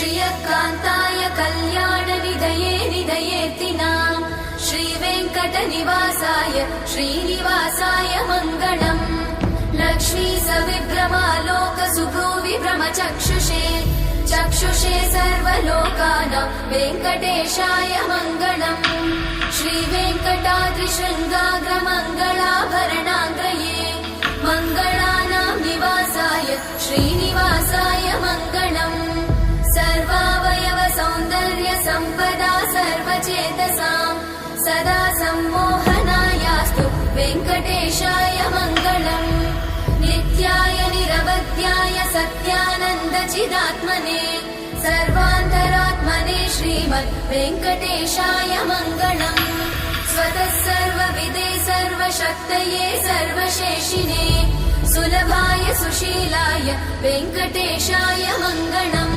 श्रियकान्ताय कल्याणनिधये निधयेतिनाम् श्रीवेङ्कटनिवासाय श्रीनिवासाय मङ्गलम् लक्ष्मी सविभ्रमालोकसुभ्रूविभ्रमचक्षुषे चक्षुषे सर्वलोकानां वेङ्कटेशाय मङ्गलम् श्रीवेङ्कटाद्रिशृङ्गाग्रमङ्गलाभरणाङ्गये मङ्गलानां निवासाय श्रीनिवासाय मङ्गलम् सर्वावयव सौन्दर्य सम्पदा सर्वचेतसां सदा सम्मोहनायास्तु वेङ्कटेशाय मङ्गलम् नित्याय निरवध्याय सत्यानन्दचिदात्मने सर्वान्तरात्मने श्रीमद् वेङ्कटेशाय मङ्गलम् स्वतः सर्वविदे सर्वशक्तये सर्वशेषिने सुलभाय सुशीलाय वेङ्कटेशाय मङ्गलम्